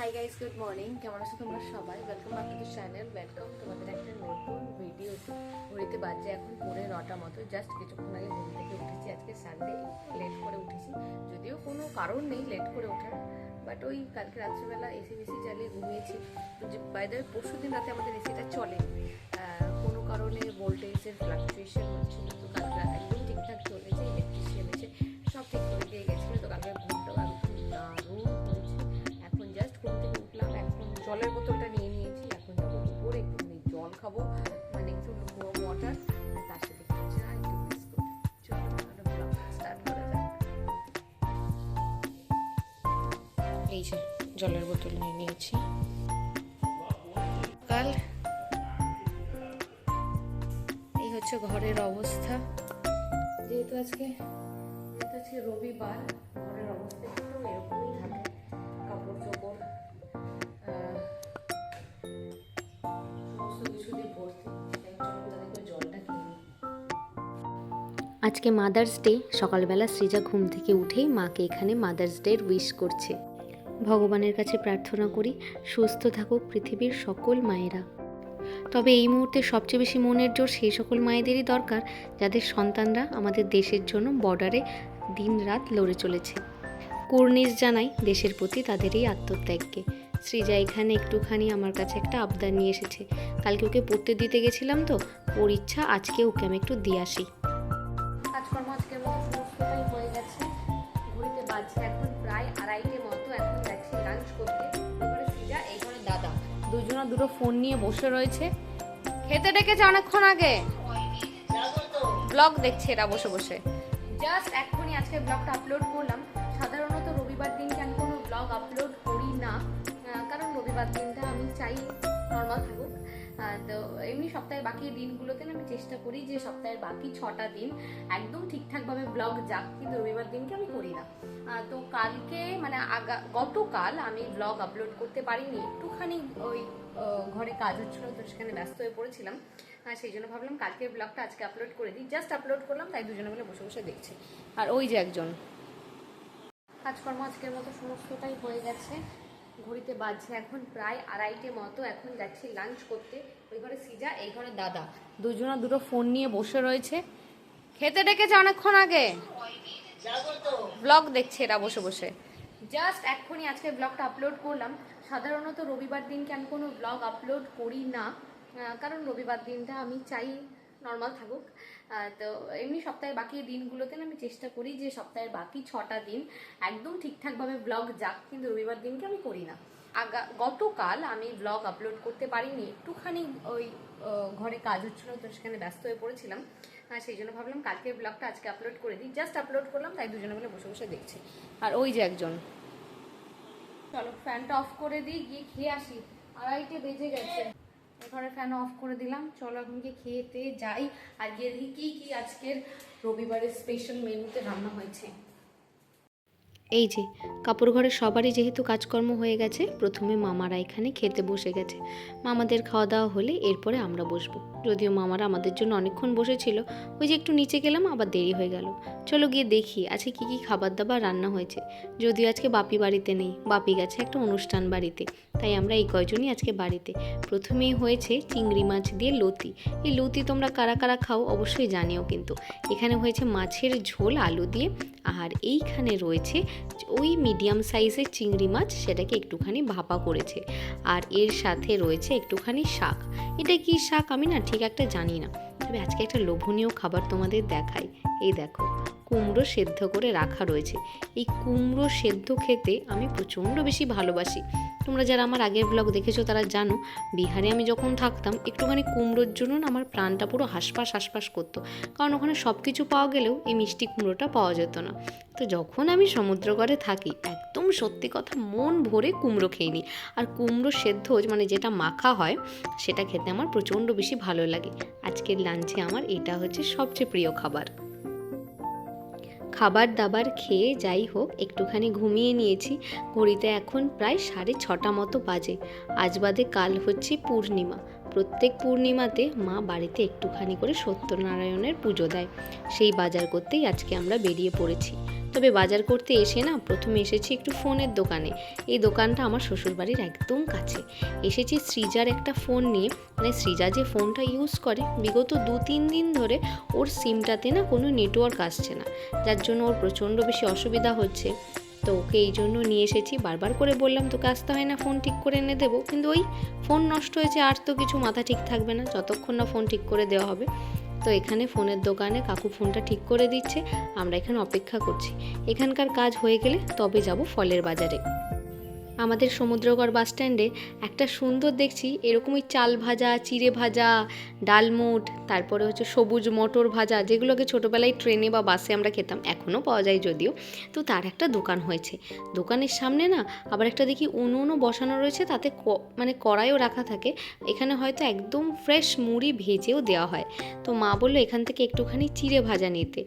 Hi guys, good morning. কেমন আছো তোমরা সবাই? Welcome back to the channel. Welcome তোমাদের একটা নতুন ভিডিও। ঘড়িতে বাজে এখন 9:30 মতো। জাস্ট কিছুক্ষণ আগে ঘুম থেকে উঠেছি। আজকে সানডে, লেট করে উঠেছি, যদিও কোনো কারণ নেই লেট করে ওঠার, বাট ওই কালকে রাত্রিবেলা এসি বেশি চালিয়ে ঘুমিয়েছি। বাই দ্য ওয়ে, পরশু দিন রাতে আমাদের এসিটা চলে, কোনো কারণে ভোল্টেজের ফ্লাকচুয়েশন হচ্ছিল, তো কালকে একদম ঠিকঠাক চলেছে। ইলেকট্রিশিয়ান এসে সব ঠিক করে দিয়ে গেছিলো, তো কালকে ঘুমটাও একদম দারুণ হয়েছে। এখন জাস্ট ঘুম থেকে উঠলাম, এখন জলের বোতলটা নিয়ে নিয়েছি। এখন যাবো উপরে, একটুখানি জল খাবো, মানে একটু ওয়াটার, তার সাথে একটু চা, একটু বিস্কুট। চলো স্টার্ট করা যাক। এই যে জলের বোতল নিয়ে নিয়েছি। কাল এই হচ্ছে ঘরের অবস্থা। যেহেতু আজকে রবিবার, ঘরের অবস্থা একটু এরকমই থাকে। কাপড় চোপড় সমস্ত কিছু দিয়ে ভর্তি। জলটা খেয়ে নিই। আজকে মাদার্স ডে। সকালবেলা সৃজা ঘুম থেকে উঠেই মাকে এখানে মাদার্স ডে উইশ করছে। ভগবানের কাছে প্রার্থনা করি সুস্থ থাকুক পৃথিবীর সকল মায়েরা। তবে এই মুহূর্তে সবচেয়ে বেশি মনের জোর সেই সকল মায়েদেরই দরকার যাদের সন্তানরা আমাদের দেশের জন্য বর্ডারে দিন রাত লড়ে চলেছে। কুর্নিশ জানাই দেশের প্রতি তাদের এই আত্মত্যাগকে। সৃজা এখানে একটুখানি আমার কাছে একটা আবদার নিয়ে এসেছে। কালকে ওকে পড়তে দিতে গেছিলাম, তো ওর ইচ্ছা আজকে ওকে আমি একটু দিয়ে আসি। কাজকর্ম আজকের মতো সমস্তটাই হয়ে গেছে। ঘড়িতে বাজছে এখন প্রায় 2:30 মতো। এখন যাচ্ছি লাঞ্চ করতে। এবারে সৃজা, এই ঘরে দাদা, দুজনা দুটো ফোন নিয়ে বসে রয়েছে। খেতে ডেকেছে অনেকক্ষণ আগে, ব্লগ দেখছে এরা বসে বসে। জাস্ট এক্ষুনি আজকে ব্লগটা আপলোড করলাম। সাধারণত রবিবার দিনকে আমি কোনো ব্লগ আপলোড করি না, কারণ রবিবার দিনটা আমি চাই নর্মাল থাকুক। তো এমনি সপ্তাহের বাকি দিনগুলোতে আমি চেষ্টা করি যে সপ্তাহের বাকি 6টা দিন একদম ঠিকঠাকভাবে ব্লগ যাক, কিন্তু রবিবার দিনকে আমি করি না। তো কালকে মানে গতকাল আমি ব্লগ আপলোড করতে পারিনি, একটুখানি ওই ঘরে কাজ হচ্ছিল, তো সেখানে ব্যস্ত হয়ে পড়েছিলাম। সেই জন্য ভাবলাম কালকের ব্লগটা আজকে আপলোড করে দিই। জাস্ট আপলোড করলাম, তাই দুজনে মিলে বসে বসে দেখছি। আর ওই যে একজন। কাজকর্ম আজকের মতো সমস্তটাই হয়ে গেছে। ঘড়িতে বাজছে এখন প্রায় 2:30 মতো। এখন যাচ্ছি লাঞ্চ করতে। ওই ঘরে সৃজা, এই ঘরে দাদা, দুজনা দুটো ফোন নিয়ে বসে রয়েছে। খেতে ডেকেছে অনেকক্ষণ আগে, ব্লগ দেখছে এরা বসে বসে। জাস্ট এক্ষুনি আজকে ব্লগটা আপলোড করলাম। সাধারণত রবিবার দিনকে আমি কোনো ব্লগ আপলোড করি না, কারণ রবিবার দিনটা আমি চাই নর্মাল থাকুক। তো এমনি সপ্তাহের বাকি দিনগুলোতে আমি চেষ্টা করি যে সপ্তাহের বাকি 6টা দিন একদম ঠিকঠাকভাবে ব্লগ যাক, কিন্তু রবিবার দিনকে আমি করি না। গতকাল আমি ব্লগ আপলোড করতে পারিনি, একটুখানি ওই ঘরে কাজ হচ্ছিল, তো সেখানে ব্যস্ত হয়ে পড়েছিলাম। সেই জন্য ভাবলাম কালকের ব্লগটা আজকে আপলোড করে দিই। জাস্ট আপলোড করলাম, তাই দুজনে মিলে বসে বসে দেখছি। আর ওই যে একজন। চলো ফ্যানটা অফ করে দিই, গিয়ে খেয়ে আসি। 2:30 বেজে গেছে। এখানে ফ্যান অফ করে দিলাম। চলো এখন গিয়ে খেতে যাই, আর গিয়ে দেখি কি কি আজকের রবিবারের স্পেশাল মেনুতে রান্না হয়েছে। এই যে কাপড় ঘরে সবারই যেহেতু কাজকর্ম হয়ে গেছে, প্রথমে মামারা এখানে খেতে বসে গেছে। মামাদের খাওয়া দাওয়া হলে এরপরে আমরা বসবো। যদিও মামারা আমাদের জন্য অনেকক্ষণ বসেছিল, ওই যে একটু নিচে গেলাম, আবার দেরি হয়ে গেল। চলো গিয়ে দেখি আজকে কী কী খাবার দাবার রান্না হয়েছে। যদিও আজকে বাপি বাড়িতে নেই, বাপি গেছে একটা অনুষ্ঠান বাড়িতে, তাই আমরা এই কয়জনই আজকে বাড়িতে। প্রথমেই হয়েছে চিংড়ি মাছ দিয়ে লতি। এই লতি তোমরা কারা কারা খাও অবশ্যই জানিও কিন্তু। এখানে হয়েছে মাছের ঝোল আলু দিয়ে, আর এইখানে রয়েছে ওই মিডিয়াম সাইজের চিংড়ি মাছ, সেটাকে একটুখানি ভাপা করেছে। আর এর সাথে রয়েছে একটুখানি শাক। এটা কি শাক আমি না ঠিক একটা জানি না, তবে আজকে একটা লোভনীয় খাবার তোমাদের দেখাই। এই দেখো, কুমড়ো সেদ্ধ করে রাখা রয়েছে। এই কুমড়ো সেদ্ধ খেতে আমি প্রচণ্ড বেশি ভালোবাসি। তোমরা যারা আমার আগের ব্লগ দেখেছো তারা জানো, বিহারে আমি যখন থাকতাম একটুখানি কুমড়োর জন্য আমার প্রাণটা পুরো হাঁসফাঁস হাঁসফাঁস করতো, কারণ ওখানে সব কিছু পাওয়া গেলেও এই মিষ্টি কুমড়োটা পাওয়া যেত না। তো যখন আমি সমুদ্রগড়ে থাকি, একদম সত্যি কথা মন ভরে কুমড়ো খেয়ে নিই। আর কুমড়ো সেদ্ধ মানে যেটা মাখা হয়, সেটা খেতে আমার প্রচণ্ড বেশি ভালো লাগে। আজকের লাঞ্চে আমার এটা হচ্ছে সবচেয়ে প্রিয় খাবার। খাবার দাবার খেয়ে যাই হোক একটুখানি ঘুমিয়ে নিয়েছি। ঘড়িতে এখন প্রায় 6:30 মতো বাজে। আজ বাদে কাল হচ্ছে পূর্ণিমা। প্রত্যেক পূর্ণিমাতে মা বাড়িতে একটুখানি করে সত্যনারায়ণের পুজো দেয়। সেই বাজার করতেই আজকে আমরা বেরিয়ে পড়েছি। তবে বাজার করতে এসে না প্রথমে এসেছি একটু ফোনের দোকানে। এই দোকানটা আমার শ্বশুরবাড়ির একদম কাছে। এসেছি সৃজার একটা ফোন নিয়ে, মানে সৃজা যে ফোনটা ইউজ করে বিগত 2-3 দিন ধরে ওর সিমটাতে না কোনো নেটওয়ার্ক আসছে না, যার জন্য ওর প্রচণ্ড বেশি অসুবিধা হচ্ছে। তো ওকে এই জন্য নিয়ে এসেছি। বারবার করে বললাম তোকে আসতে হয় না, ফোন ঠিক করে এনে দেবো, কিন্তু ওই ফোন নষ্ট হয়েছে আর তো কিছু মাথা ঠিক থাকবে না যতক্ষণ না ফোন ঠিক করে দেওয়া হবে। তো এখানে ফোনের দোকানে কাকু ফোনটা ঠিক করে দিচ্ছে, আমরা এখানে অপেক্ষা করছি। এখানকার কাজ হয়ে গেলে তবে যাব ফলের বাজারে। আমাদের সমুদ্রগড় বাস স্ট্যান্ডে একটা সুন্দর দেখছি এরকমই চাল ভাজা, চিড়ে ভাজা, ডালমুট, তারপরে হচ্ছে সবুজ মটর ভাজা, যেগুলোকে ছোটোবেলায় ট্রেনে বা বাসে আমরা খেতাম, এখনও পাওয়া যায় যদিও। তো তার একটা দোকান হয়েছে। দোকানের সামনে না আবার একটা দেখি উনুনও বসানো রয়েছে, তাতে মানে কড়াইও রাখা থাকে। এখানে হয়তো একদম ফ্রেশ মুড়ি ভেজেও দেওয়া হয়। তো মা বললো এখান থেকে একটুখানি চিড়ে ভাজা নিতে,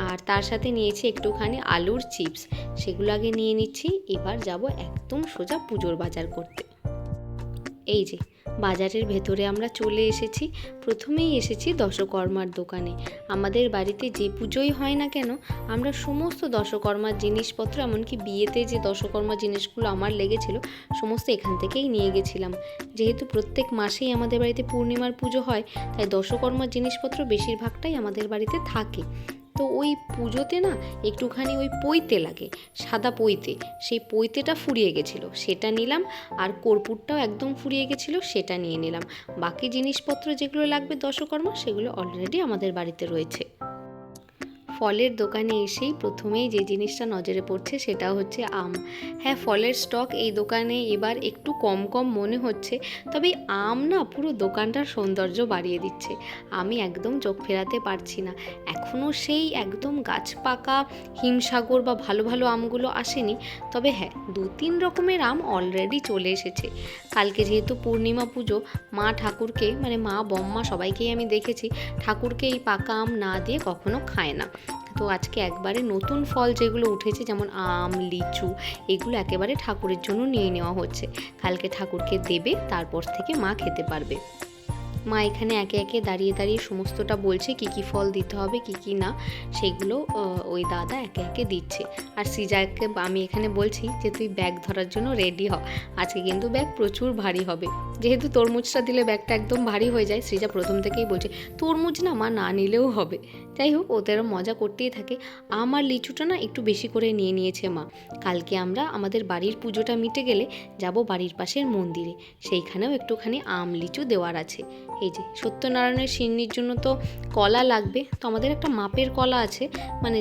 আর তার সাথে নিয়েছি একটুখানি আলুর চিপস। সেগুলো আগে নিয়ে নিচ্ছি, এবার যাব একদম সোজা পুজোর বাজার করতে। এই যে বাজারের ভেতরে আমরা চলে এসেছি। প্রথমেই এসেছি দশকর্মার দোকানে। আমাদের বাড়িতে যে পুজোই হয় না কেন, আমরা সমস্ত দশকর্মার জিনিসপত্র, এমনকি বিয়েতে যে দশকর্মা জিনিসগুলো আমার লেগেছিল সমস্ত এখান থেকেই নিয়ে গেছিলাম। যেহেতু প্রত্যেক মাসেই আমাদের বাড়িতে পূর্ণিমার পুজো হয়, তাই দশকর্মার জিনিসপত্র বেশিরভাগটাই আমাদের বাড়িতে থাকে। তো ওই পুজোতে না একটুখানি ওই পৈতে লাগে, সাদা পৈতে, সেই পৈতেটা ফুরিয়ে গেছিলো, সেটা নিলাম। আর কর্পূরটাও একদম ফুরিয়ে গেছিলো, সেটা নিয়ে নিলাম। বাকি জিনিসপত্র যেগুলো লাগবে দশকর্মা সেগুলো অলরেডি আমাদের বাড়িতে রয়েছে। ফলের দোকানে এসেই প্রথমেই যে জিনিসটা নজরে পড়ছে সেটা হচ্ছে আম। হ্যাঁ, ফলের স্টক এই দোকানে এবার একটু কম কম মনে হচ্ছে, তবে আম না পুরো দোকানটার সৌন্দর্য বাড়িয়ে দিচ্ছে। আমি একদম চোখ ফেরাতে পারছি না। এখনও সেই একদম গাছ পাকা হিমসাগর বা ভালো ভালো আমগুলো আসেনি, তবে হ্যাঁ 2-3 রকমের আম অলরেডি চলে এসেছে। কালকে যেহেতু পূর্ণিমা পুজো, মা ঠাকুরকে, মানে মা বম্মা সবাইকেই আমি দেখেছি ঠাকুরকে এই পাকা আম না দিয়ে কখনো খায় না। তো আজকে একবারে নতুন ফল যেগুলো উঠেছে, যেমন আম, লিচু, এগুলো একেবারে ঠাকুরের জন্য নিয়ে নেওয়া হচ্ছে। কালকে ঠাকুরকে দেবে, তারপর থেকে মা খেতে পারবে। মা এখানে একে একে দাঁড়িয়ে দাঁড়িয়ে সমস্তটা বলছে কী কী ফল দিতে হবে কী কী না, সেগুলো ওই দাদা একে একে দিচ্ছে। আর সৃজাকে আমি এখানে বলছি যে তুই ব্যাগ ধরার জন্য রেডি হ, আজকে কিন্তু ব্যাগ প্রচুর ভারী হবে। যেহেতু তরমুজটা দিলে ব্যাগটা একদম ভারী হয়ে যায়, সৃজা প্রথম থেকেই বলছে তরমুজ না মা না নিলেও হবে। যাই হোক, ওদেরও মজা করতেই থাকে। আমার লিচুটা না একটু বেশি করে নিয়ে নিয়েছে মা। কালকে আমরা আমাদের বাড়ির পুজোটা মিটে গেলে যাব বাড়ির পাশের মন্দিরে, সেইখানেও একটুখানি আম লিচু দেওয়ার আছে। এই যে সত্যনারায়ণের সিন্নির জন্য তো কলা লাগবে, তো আমাদের একটা মাপের কলা আছে, মানে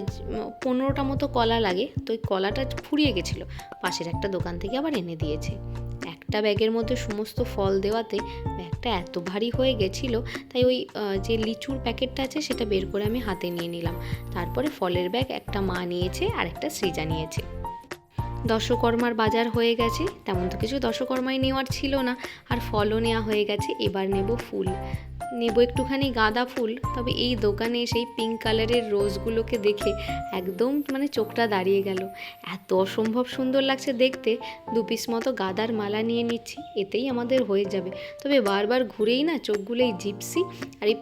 15টা মতো কলা লাগে। তো ওই কলাটা ফুরিয়ে গেছিলো, পাশের একটা দোকান থেকে আবার এনে দিয়েছে। একটা ব্যাগের মধ্যে সমস্ত ফল দেওয়াতে ব্যাগটা এত ভারী হয়ে গেছিলো, তাই ওই যে লিচুর প্যাকেটটা আছে সেটা বের করে আমি হাতে নিয়ে নিলাম। তারপরে ফলের ব্যাগ একটা মা নিয়েছে আর একটা সৃজা নিয়েছে। দশকর্মার বাজার হয়ে গেছে, তেমন তো কিছু দশকর্মায় নেওয়ার ছিল না, আর ফলও নেওয়া হয়ে গেছে। এবার নেব ফুল, নেব একটুখানি গাঁদা ফুল। তবে এই দোকানে সেই পিঙ্ক কালারের রোজগুলোকে দেখে একদম মানে চোখটা দাঁড়িয়ে গেল, এত অসম্ভব সুন্দর লাগছে দেখতে। 2 পিস মতো গাঁদার মালা নিয়ে নিচ্ছি, এতেই আমাদের হয়ে যাবে। তবে বারবার ঘুরেই না চোখগুলো এই জিপসি আর এই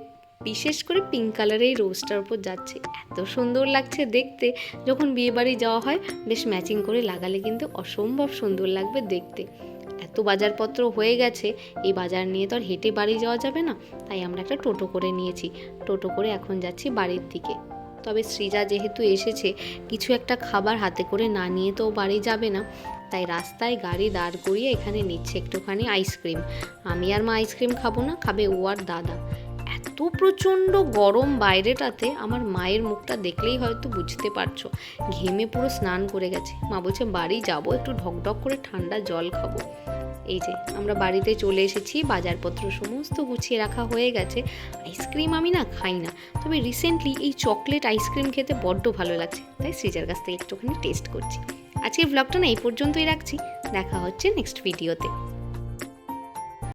বিশেষ করে পিঙ্ক কালারের এই রোজটার উপর যাচ্ছে, এত সুন্দর লাগছে দেখতে। যখন বিয়েবাড়ি যাওয়া হয় বেশ ম্যাচিং করে লাগালে কিন্তু অসম্ভব সুন্দর লাগবে দেখতে। এত বাজারপত্র হয়ে গেছে, এই বাজার নিয়ে তো আর হেঁটে বাড়ি যাওয়া যাবে না, তাই আমরা একটা টোটো করে নিয়েছি। টোটো করে এখন যাচ্ছি বাড়ির দিকে। তবে সৃজা যেহেতু এসেছে, কিছু একটা খাবার হাতে করে না নিয়ে তো বাড়ি যাবে না, তাই রাস্তায় গাড়ি দাঁড় করিয়ে এখানে নিচ্ছে একটুখানি আইসক্রিম। আমি আর মা আইসক্রিম খাবো না, খাবে ও আর দাদা। এত প্রচণ্ড গরম বাইরেটাতে, আমার মায়ের মুখটা দেখলেই হয়তো বুঝতে পারছো, ঘেমে পুরো স্নান করে গেছে। মা বলছে বাড়ি যাবো, একটু ঢকঢক করে ঠান্ডা জল খাবো। এই যে আমরা বাড়িতে চলে এসেছি, বাজারপত্র সমস্ত গুছিয়ে রাখা হয়ে গেছে। আইসক্রিম আমি না খাই না, তবে রিসেন্টলি এই চকলেট আইসক্রিম খেতে বড্ড ভালো লাগছে, তাই সৃজার কাছ থেকে একটুখানি টেস্ট করছি। আজকের ব্লগটা না এই পর্যন্তই রাখছি, দেখা হচ্ছে নেক্সট ভিডিওতে।